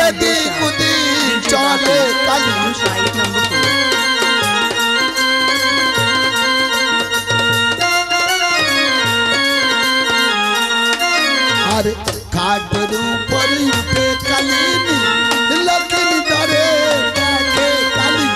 এদিক ওদিক চলে কালী আরে খাটের উপরে উঠে কালিনী লক্ষ্মী ধরে দেখে কালী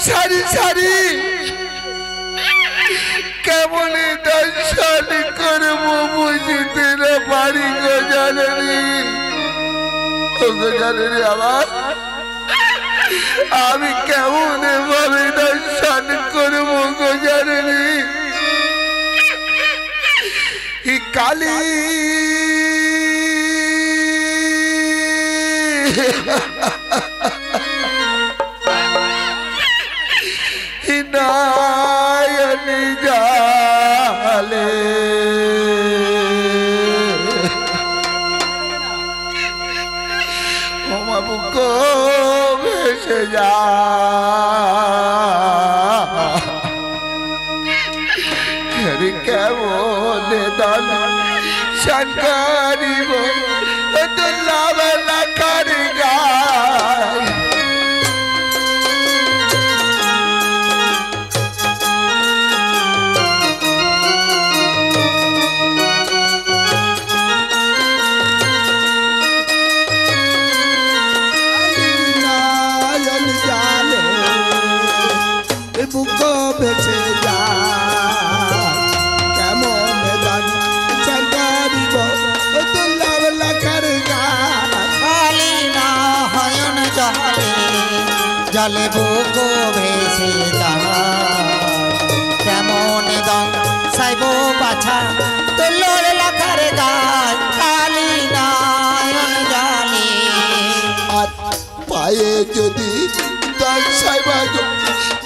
সারি সারি কেমন দর্শন করবো বুঝতে না পারি গো জাননি ও গো জাননি আমার আমি কেমন ভাবে দর্শন করবো গো জাননি ই কালী নয়ন জালে আমার বুক ভেসে যা কেমন দল শঙ্করিব দুর্লভ লাখার গায় বুক ভেসে যা কেমন গান চন্দ্রিব দুর্লভ লাখার গান কালী নয়ন জলে জলে বুক ভেসে যা কেমন গান সাইব বাছা দুর্লভ লাখার গান কালী নয়ন জলে আর পায়ে যদি সাইবাগ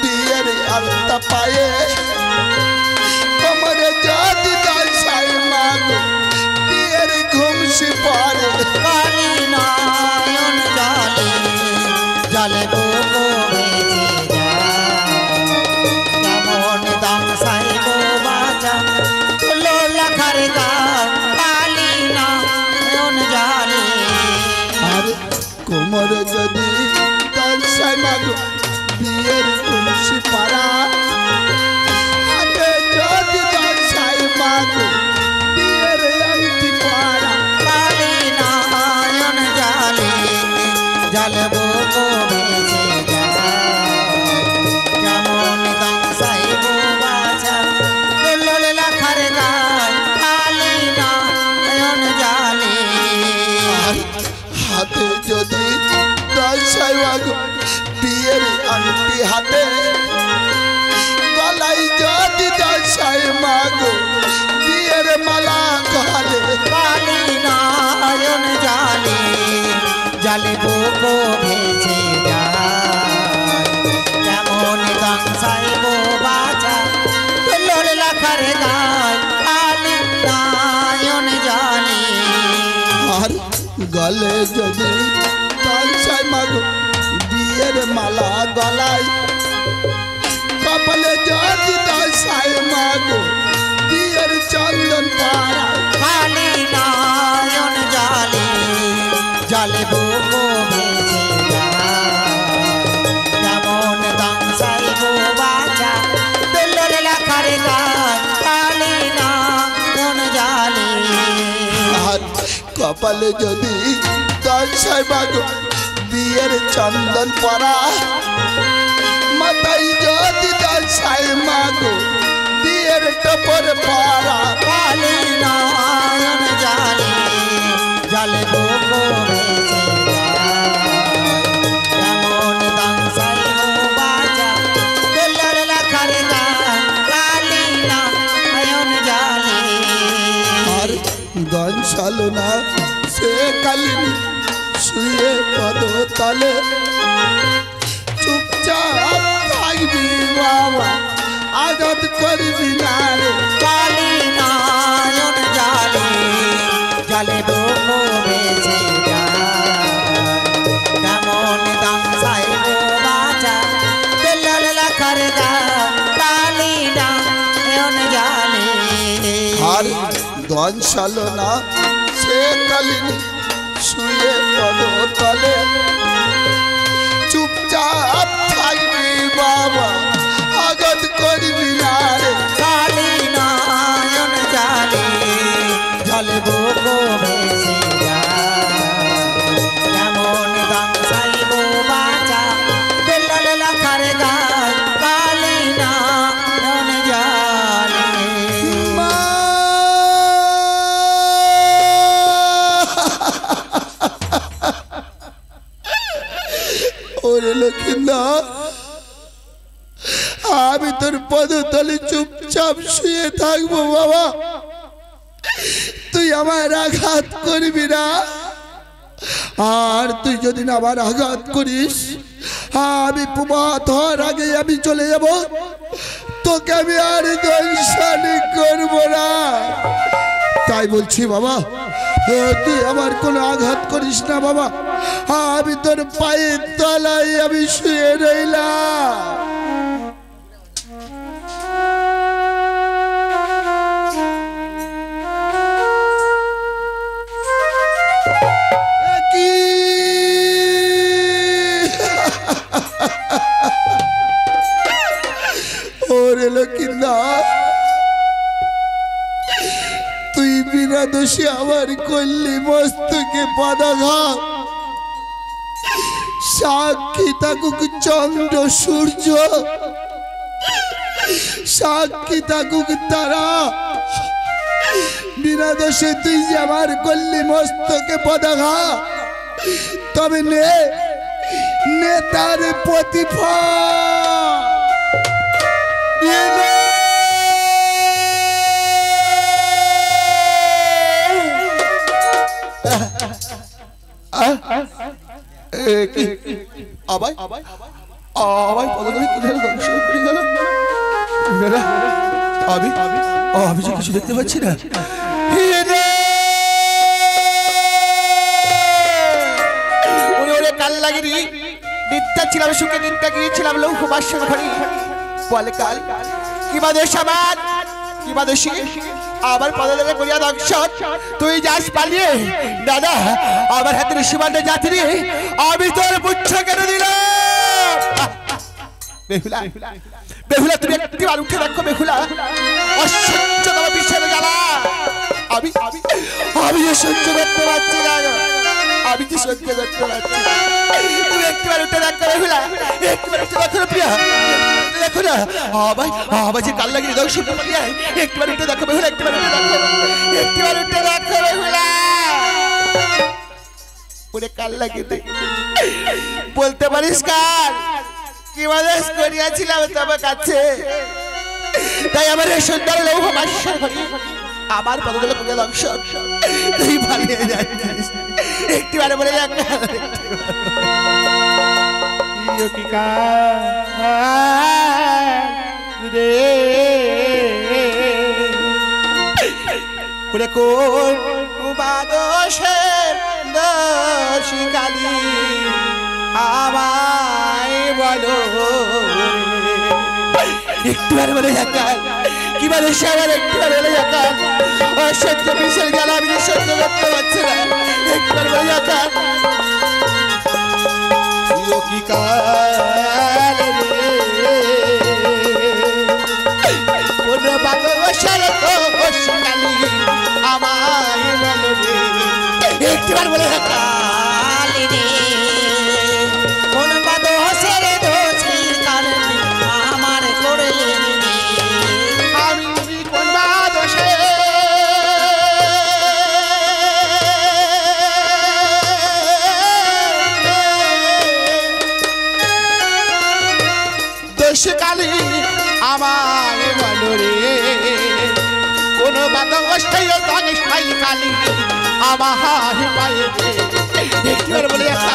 বিয়ের আলতা পায়ে কোমরে যদি সাই মাগ বিয়ের ঘুমসি পরে কালী নয়ন জলে জলে বুক ভেসে যা কেমন দাম সাইব বাজা তুলো লাখার গান কালী নয়ন জলে আর কোমরে যদি সাই মাগ বিয়ের ঘুমসি পারা হাতে যদি সাই মাগ বিয়ের আংটি পারা কালী নয়ন জলে জলে বুক ভেসে যা কেমন দাম সাইব বাজা তুলো লাখার গান কালী নয়ন জলে হাতে যদি সাই মাগ বিয়ের আংটি হাতে গলাই যদি সাই মাগ বিয়ের মালা গলে কালী নয়ন জলে জলে বুক ভেসে যা কেমন গান সাইব বাজা তুলো লাখার গান কালী নয়ন জলে আর গলে যদি সাই মাগ বিয়ের মালা গলাই কপালে যদি সাই মাগ বিয়ের চন্দন পাড়া কালী নয়ন জলে জলে বুক ভেসে যা কেমন গান সাইব বাজা তুলো লাখার গান কালী নয়ন জলে আর কপালে যদি সাই মাগ বিয়ের চন্দন পরা মাথায় যদি সাই মাগ বিয়ের টপর পারা কালী নয়ন জলে জলে বুক ভেসে যা কেমন গান সাইব বাজা তুলো লাখার গান কালী নয়ন জলে আর গঞ্জ সালনা সে কালিনী শুয়ে পদতলে চুপচাপ থাকবি বাবা আঘাত করবি না রে কালী নয়ন জালে জালে ডোবো বেঁচে যায় কেমন দাম চাইবো বাঁচা বেলাল লাখার গান কালী নয়ন জালে আর ধন সালনা সে কালিনী শুয়ে পদতলে চুপচাপ থাকবি বাবা আঘাত করবি না রে কালী নয়ন জালে জলে ডোবো বেঁচে যায় কেমন দাম চাইবো বাঁচা বেলাল লাখার গান কালী নয়ন জালে মা ওরে লক্ষ্মীন্দর আমি তোর পদতলে চুপচাপ শুয়ে থাকবো বাবা তুই আমার আঘাত করবি না আর তুই যদি না আমার আঘাত করিস আমি প্রভাত হওয়ার আগে আমি চলে যাব তোকে আমি আর দংশানি করবো না তাই বলছি বাবা তুই আমার কোনো আঘাত করিস না বাবা আমি তোর পায়ের তলায় আমি শুয়ে রইলাম ওরে লক্ষ্মীন্দর তুই বিনা দোষে আমার করলি মস্তকে পদাঘাত সাক্ষী থাকুক চন্দ্র সূর্য সাক্ষী থাকুক তারা বিনা দোষে তুই যে আমার করলি মস্তকে পদাঘাত তবে নে তার প্রতিফল আবাই পদতলে কি হলো ধ্বংস করে গেল আমি যে কিছু দেখতে পাচ্ছি না ওরে কাল লাগেনি নিত্যা ছিলাম সুখে নিত্যা গিয়েছিলাম লৌহ বাসন ঘড়ি বলে কাল কিবা দোষ আমার কিবা দোষী আবার পদতলে করিয়া দংশন তুই যাস পালিয়ে দাদা আমার হাতের সীমান্তে যাত্রী আমি তোর পুচ্ছ কেন দিলাম বেহুলা বেহুলা তুমি একটিবার উঠে দেখো বেহুলা অসহ্যতম বিষের জ্বালা আমি যে সহ্য করতে পারছি না আমি যে সহ্য করতে পারছি তুমি একটিবার উঠে দেখো বেহুলা একটিবার উঠে দেখো প্রিয়া দেখো না আবার যে কাল লাগিয়ে দংশন পালিয়ে একটিবার উঠে দেখো বেহুলা একটিবার উঠে দেখো বেহুলা ওরে কাল লাগিয়ে বলতে পারিস কাল কি বাদেশ করিয়াছিলাম তোমার কাছে তাই আমার সুন্দর লৌহ বাসর ঘড়ি আমার পদতলে করিয়া দংশন তুই পালিয়ে যাচ্ছিস একটিবার বলে যাক রে কোন বাদশে দোষী কালী আমায় বলো একটুবার বলে যাকাল কি বলে সবার একটুবার বলে যাকাল অসহ্য বিশাল জ্বালা আমি সহ্য করতে পারছি না একটুবার বলে যাকাল কি কাল কোন বাদশার দোষী কালী আমায় বলো একটুবার বলে যাকাল কোন বাদশার দোষী কালী আমার করলেন আমি কোন বাদশে দোষী কালী আমায় বলো রে কোন বাদশায় দোষী কালী আমার পায়ে একটিবার বলে একটা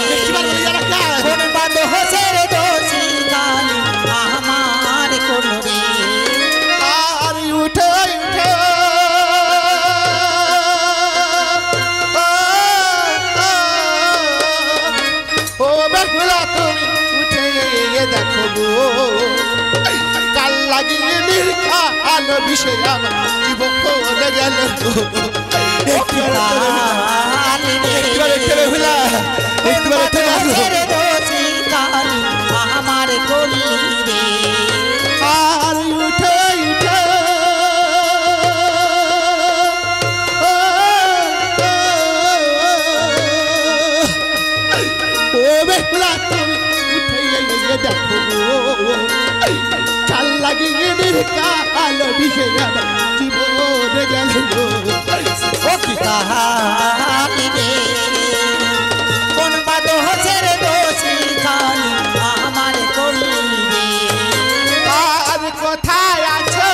একটিবার বলে একটা কোন বাদো হোসের দোষী কালি আমার কোন রে আর উঠে উঠে ও বেহুলা তুমি উঠে দেখো গো কাল লাগিয়ে নির্খা আলো বিষয় আমার জীবন হয়ে গেল একটিবার একটু বেহুলা একটিবার একটু হোসের দোষী কালি আমার কলি রে আর উঠে উঠে ও বেহুলা তুমি উঠে দেখো চাল লাগিয়ে কালো বিষয় আমার জীবন গেল ও কি কাহালি রে কোন বাদো হোসের দোষী কালি আমার কলি রে আর কোথায় আছো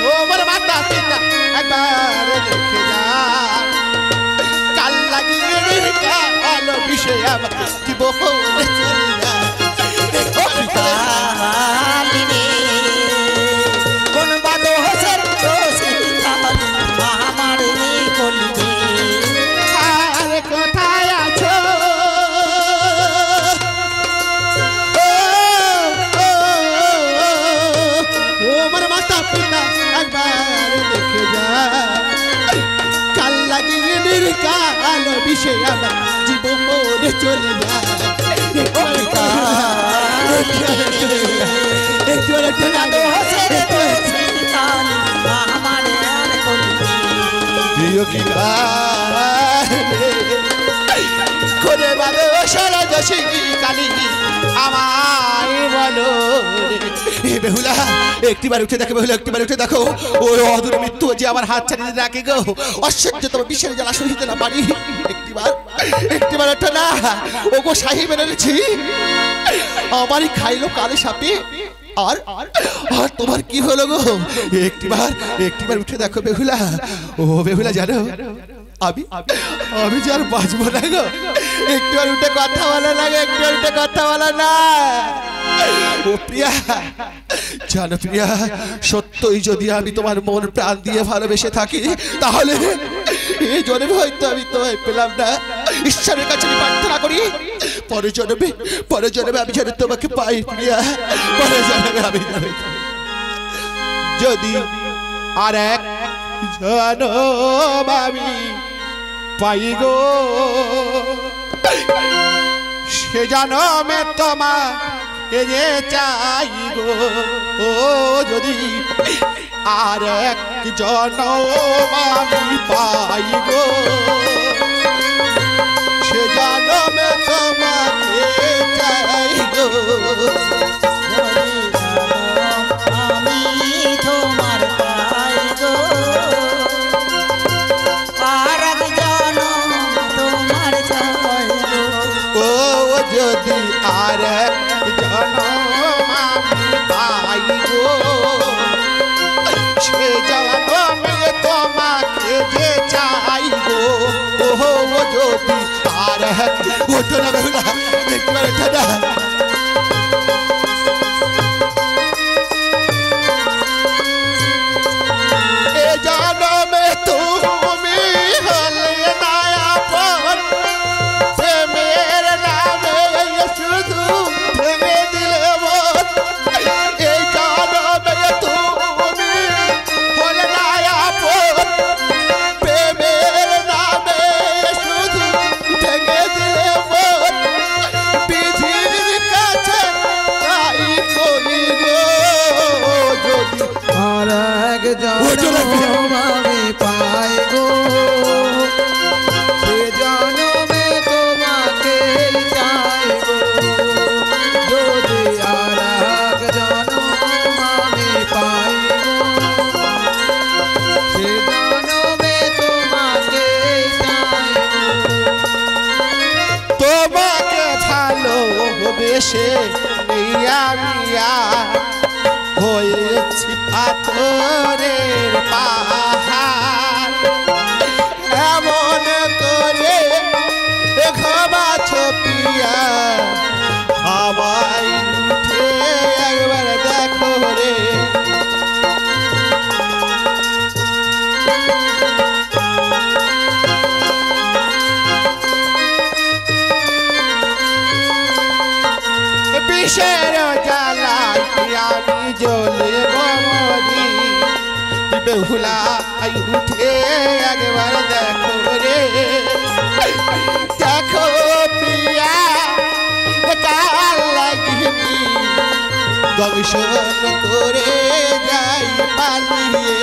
ও আমার মাতা পিতা একবার দেখে যা কাল লাগিয়ে কালো বিষয় আমার জীবন চলে যায় ও কি কাহালি রে কোন বাদো হোসের দোষী কালি আমার কলি রে আর কোথায় আছো ও আমার মাতা পিতা একবার দেখে যা কাল লাগিয়ে কালো বিষয় আমার জীবন চলে যায় একটু বাদো হোসের দোষী কালি আমার কলি রে প্রিয় কি করে বাদো সারা দশী কালী আমায় বলো এ বেহুলা একটিবার উঠে দেখো বেহুলা একটিবার উঠে দেখো ওই অদূর মৃত্যু যে আমার হাত ছাড়িয়ে রাখে গো অসহ্যতম বিষের জ্বালা সহিতে না পারি একটিবার ওঠে না ও গো শাহী বেরোলেছি আমারই খাইলো কালে সাপে আর আর তোমার কি হলো গো একটিবার উঠে দেখো বেহুলা ও বেহুলা জানো আমি আমি যে আর বাঁচবো না গো একটিবার উঠে কথা বলা লাগে একটিবার উঠে কথা বলা না ও প্রিয়া জানো প্রিয়া সত্যই যদি আমি তোমার মন প্রাণ দিয়ে ভালোবেসে থাকি তাহলে এই জন্মে হয়তো আমি তোমায় পেলাম না ঈশ্বরের কাছে আমি প্রার্থনা করি পরে জন্মে আমি যেন তোমাকে পাই প্রিয়া পরে জন্মে আমি যদি আর এক জনম আমি পাই গো সে জনমে তোমাকে যে চাই গো ও যদি আর এক জনম আমি পাই গো সে জনমে তোমাকে চাই গো আমি তোমার পাই গো আর এক জনম তোমার চাই গো ও যদি আর এক জনম আমি পাই গো সে জনমে তোমাকে যে চাই গো ও যদি আর এক ওঠো না বেহুলা একবার ওঠো না এ জনমে তুমি হলে না আপন প্রেমের নামে শুধু ভেঙে দিলে মন এই জনমে তুমি হলে না আপন প্রেমের নামে শুধু ভেঙে দিলে মন বিধির কাছে তাই করি গো যদি আর এক জনম আমি পাই গো সে জনমে তোমাকে চাই গো যদি আর এক জনম আমি পাই গো সে জনমে তোমাকে চাই তোমাকে ভালোবেসে এই আমি বেহুলা উঠে একবার দেখো রে দেখো প্রিয়া কাল লাগিনি দংশন করে যাই পালিয়ে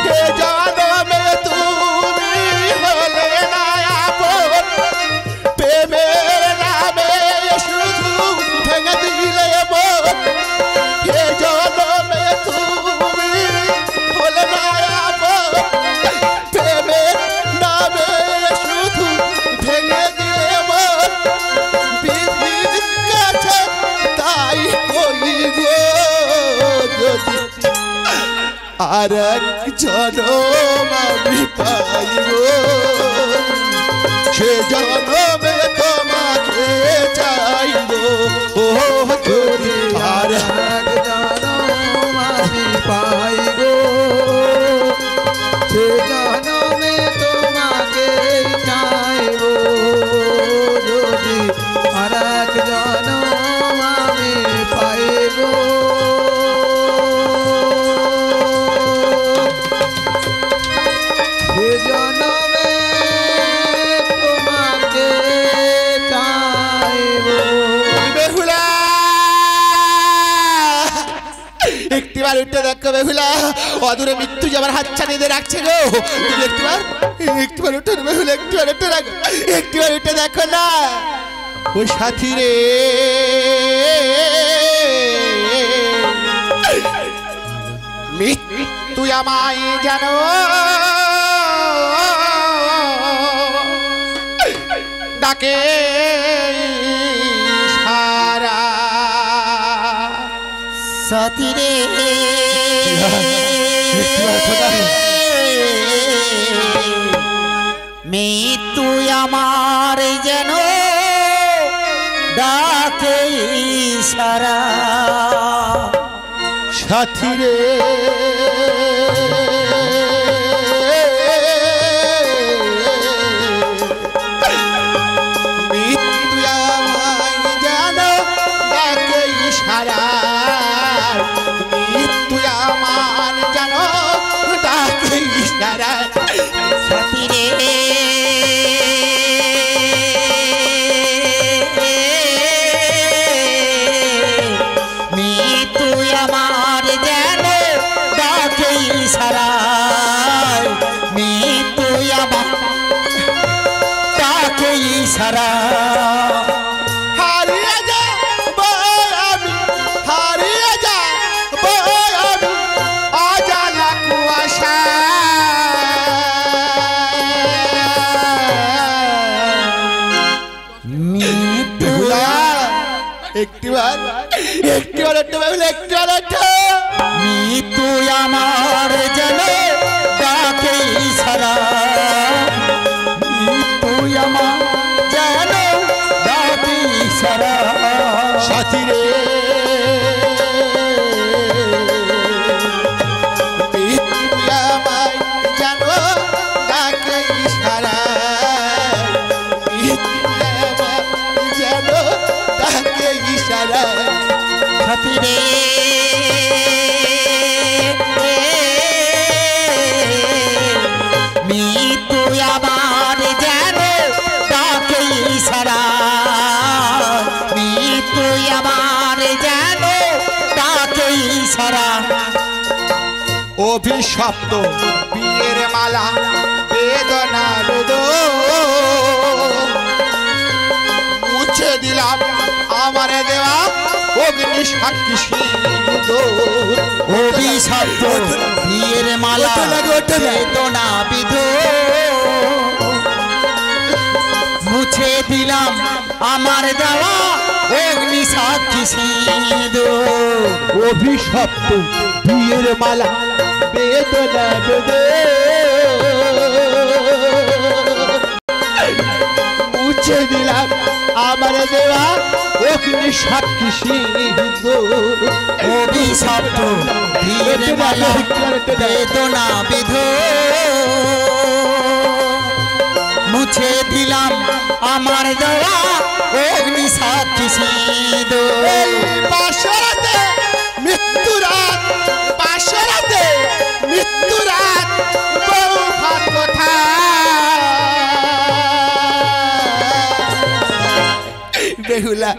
হে জনমে তুমি হলে না আপন প্রেমের নামে শুধু ভেঙে দিলে মন হে জনমে তুমি হলে না আপন প্রেমের নামে শুধু ভেঙে দিলে মন বিধির কাছে তাই কই গো যদি আর এক জনম আমি পাইব সে জনমে তোমাকে চাইব ও যদি আর এক জনম আমি পাইব সে জনমে তোমাকে চাইব যদি আর এক জনম আমি পাইব সে জনমে তোমাকে চাইব বেহুলা একটিবার উঠে দেখো বেহুলা অদূরে মৃত্যু যে আমার হাত ছানিয়ে রাখছে গো তুমি একটিবার উঠে বেহুলা একটিবার উঠে রাখো একটিবার উঠে দেখো না ও সাথী রে মৃত্যু আমায় জানো ডাকে সারা সাথী রে মৃত্যু আমার যেন ডাকে ইশারা সাথী রে মৃত্যু আমায় জানো ডাকে ইশারা মৃত্যু আমার জানো ডাকে ইশারা সাথী রে মৃত্যু আমার যেন ডাকে ইশারা মৃত্যু আমার ডাকে ইশারা হারিয়ে যাব আমি হারিয়ে যাব আমি অজানা কুয়াশা একটিবার একটিবার মৃত্যু আমার যেন ডাকে ইশারা মৃত্যু আমার যেন ডাকে ইশারা সাথী রে মৃত্যু আমায় জানো ডাকে ইশারা মৃত্যু আমায় জানো ডাকে ইশারা সাথী রে মৃত্যু আমার যেন ডাকে ইশারা মৃত্যু আমার যেন ডাকে ইশারা অভিশপ্ত বিয়ের মালা বেদনা রোদ মুছে দিলাম আমার দেওয়া অগ্নি সাক্ষী সিঁদুর অভিশপ্ত বিয়ের মালা বেদনা বিধ মুছে দিলাম আমার দেওয়া অগ্নি সাক্ষী সিঁদুর অভিশপ্ত বিয়ের মালা বেদনা রোদ মুছে দিলাম আমার দেওয়া অগ্নি সাক্ষী সিঁদুর অভিশপ্ত বিয়ের মালা বেদনা বিধ মুছে দিলাম আমার দেওয়া অগ্নি সাক্ষী সিঁদুর বাসরাতে মৃত্যুরাত বাসরাতে বেহুলা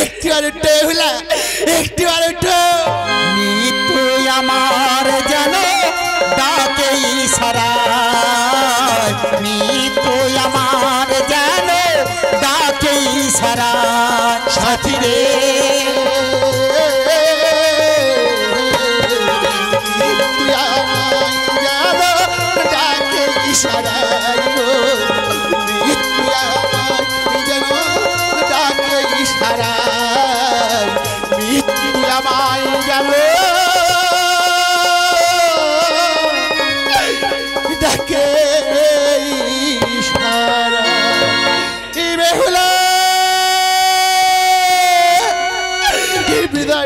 একটু আর উঠো বেহুলা একটু আর উঠো মৃত্যু আমার যেন ডাকে ইশারায় মৃত্যু আমার যেন ডাকে ইশারায় সাথী রে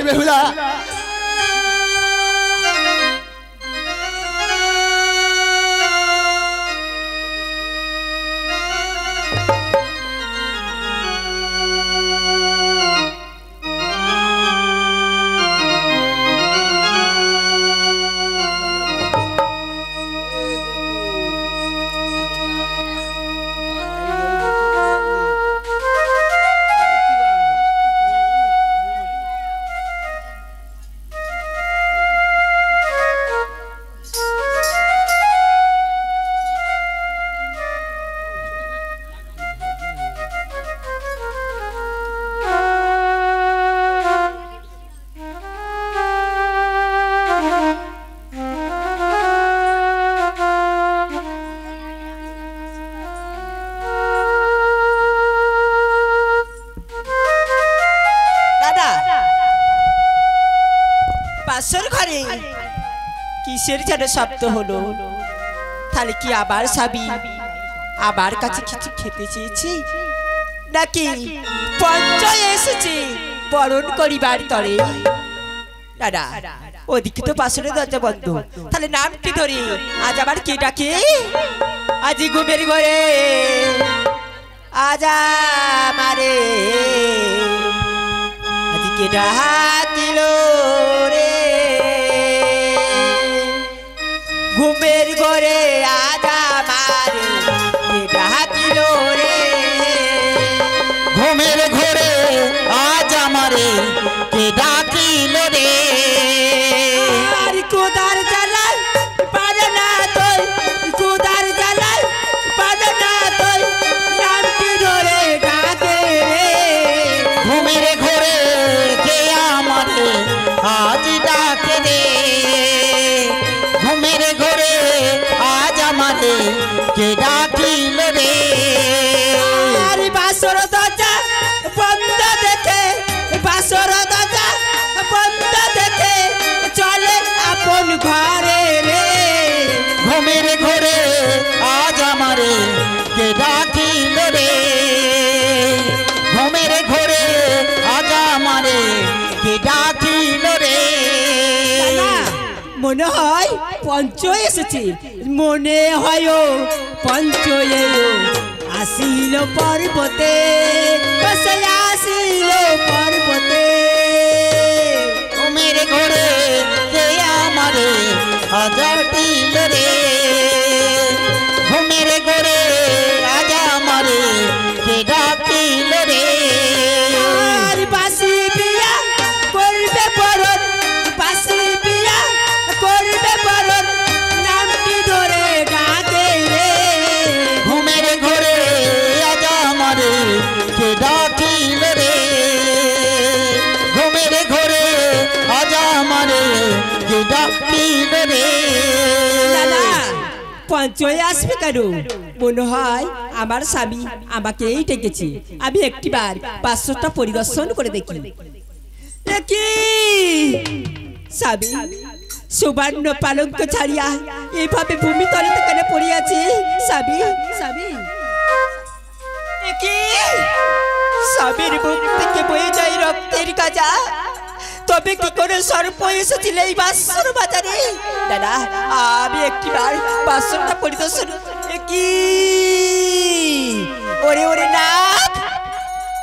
বেহুলা কিসের যেন শব্দ হলো তাহলে কি আবার সাবি আবার কাছে কিছু খেতে চেয়েছি নাকি পঞ্চয় এসেছে বরণ করিবার তরে দাদা ওদিকে তো পাশের দরজা বন্ধ তাহলে নামটি ধরি আজ আবার কে ডাকে আজি ঘুমের ঘরে আজ আমারে আজি কে ডাকিল রে ঘুমের ঘরে আজ আমারে কে ডাকিল রে ঘুমের ঘরে আজ আমারে কে ডাকিল রে আর কোদার জ্বালায় পারে না তোর কোদার জ্বালায় পারে না তোর নামটি ধরে ডাকে রে ঘুমের ঘরে কে আমারে আজ ডাকে রে ঘুমের ঘরে আজ আমারে কে ডাকিল রে আর বাসর দরজা বন্ধ দেখে বাসর দরজা বন্ধ দেখে চলে আপন ঘরে রে ঘুমের ঘরে আজ আমারে কে ডাকিল রে ঘুমের ঘরে আজ আমারে কে ডাকিল রে মনে হয় পঞ্চ এসেছে মনে হয় পঞ্চ আসিল পর্বতে বসে আসিল পর্বতে ঘুমের ঘরে কে আমারে আজ ডাকিল রে ঘুমের ঘরে আজ আমারে কে ডাকিল রে আর বাসি বিয়া করবে বরণ বাসি বিয়া করবে বরণ নামটি ধরে ডাকে রে ঘুমের ঘরে আজ আমারে কে ডাকিল রে ঘুমের ঘরে আজ আমারে কে ডাকিল রে দাদা পঞ্চয়ে আসবে কেন মনে হয় আমার স্বামী আমাকে এই ডেকেছে আমি একটিবার পাঁচশোটা পরিদর্শন করে দেখি দেখি স্বামী সুবর্ণ পালঙ্ক ছাড়িয়া এইভাবে ভূমি তলে কেন পড়িয়াছি স্বামী স্বামী দেখি স্বামীর মুখ থেকে বয়ে যায় রক্তের গাজা তবে কি করে সর্প এসেছিল এই বাসর বাজারে দাদা আমি একটিবার বাসরটা পরিদর্শন কি ওরে ওরে না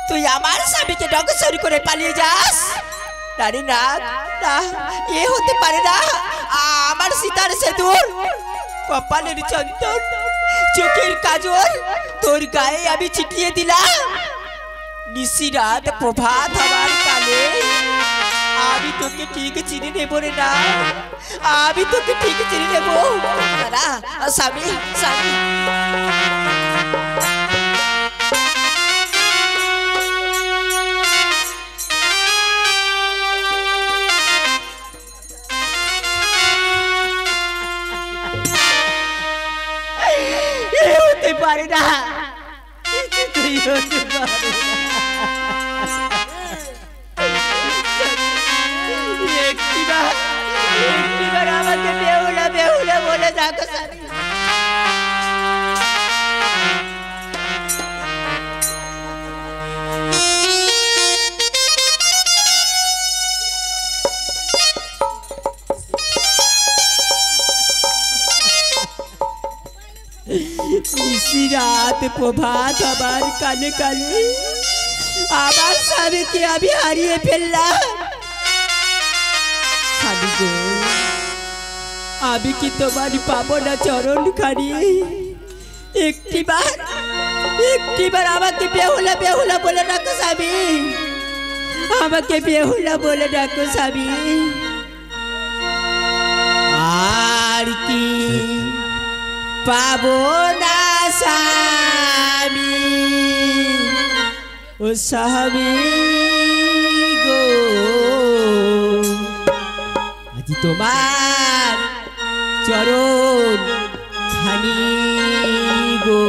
তুই আমার স্বামীকে ডগসরি করে পালিয়ে যাস নারী না না এ হতে পারে না আমার সীতার সেতুর কপালের চন্দন চোখের কাজল তোর গায়ে আমি ছিটিয়ে দিলাম নিশিরাত প্রভাত হবার কালে আমি তোকে ঠিক চিনে নেব রে না, আমি তোকে ঠিক চিনে নেব। দাদা স্বামী স্বামী হতে পারে না, কিছুতেই হতে পারে না। একটিবার আমাকে বেহুলা বেহুলা বলে ডাকো স্বামী। নিশিরাত প্রভাত আবার কালে কালে আমার স্বামীকে আমি হারিয়ে ফেললাম। স্বামী গো, আমি কি তোমার পাবো না চরণ খানি? একটিবার আমাকে বেহুলা বেহুলা বলে ডাকো স্বামী, আমাকে বেহুলা বলে ডাকো স্বামী। আর কি পাবো না স্বামী, ও স্বামী গো, আজি তোমার চরণ খানি গো,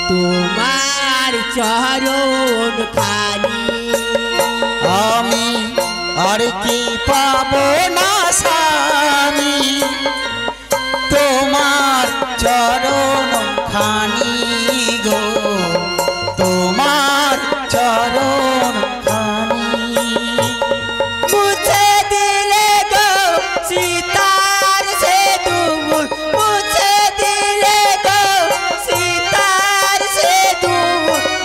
তোমার চরণ খানি। আমি আর কি পাবো না স্বামী, তোমার চরণ খানি গো, তোমার চরণ খানি। মুছে দিলে গো সীতার সেতু, মুছে দিলে গো সীতার সেতু,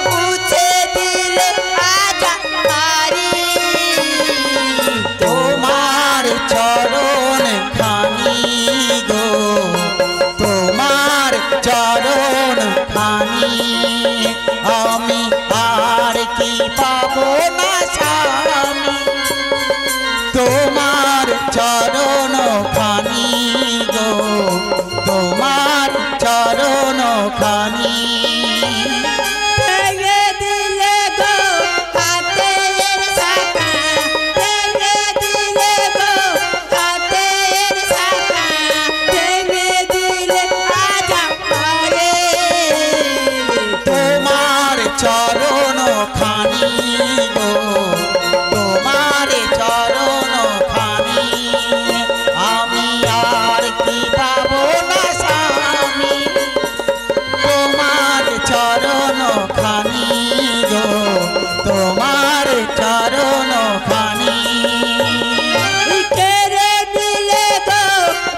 মুছে দিলে আজা হারি। তোমার চরণ খানি গো, তোমার চরণ খানি। আমি আর কি পাবো না স্বামী, তোমার চরণ খানি গো, তোমার চরণ খানি। ভেঙে দিলে গো হাতের শাখা, ভেঙে দিলে গো হাতের শাখা, ভেঙে দিলে আজা হারে। তোমার চরণ খানি গো, তোমার চরণ খানি। আমি আর কি পাবো না স্বামী, তোমার চরণ খানি গো, তোমার চরণ খানি। কেড়ে দিলে গো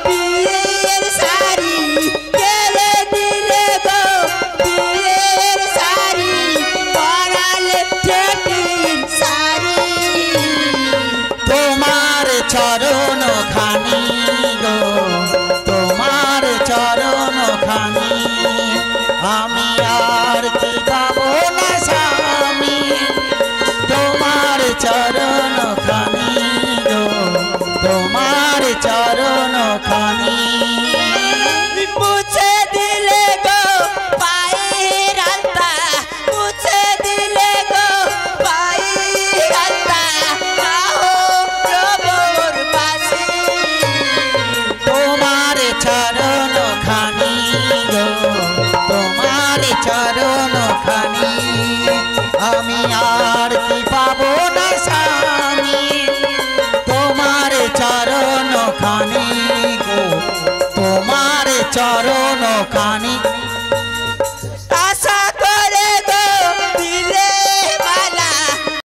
বিয়ের শাড়ি, কেড়ে দিলে গো বিয়ের শাড়ি, পরালে ঠেকির শাড়ি। তোমার চরণ খানি গো, তোমার চরণ খানি। আমি আর কি পাবো না স্বামী, তোমার চরণ খানি গো, তোমার চরণ খানি। মুছে দিলে গো পায়ের আলতা, মুছে দিলে গো পায়ের আলতা, আহো প্রভুর বাসি। তোমার চরণ খানি গো, তোমার চরণ খানি। আমি আর কি পাবো না স্বামী, তোমার চরণ খানি গো, তোমার চরণ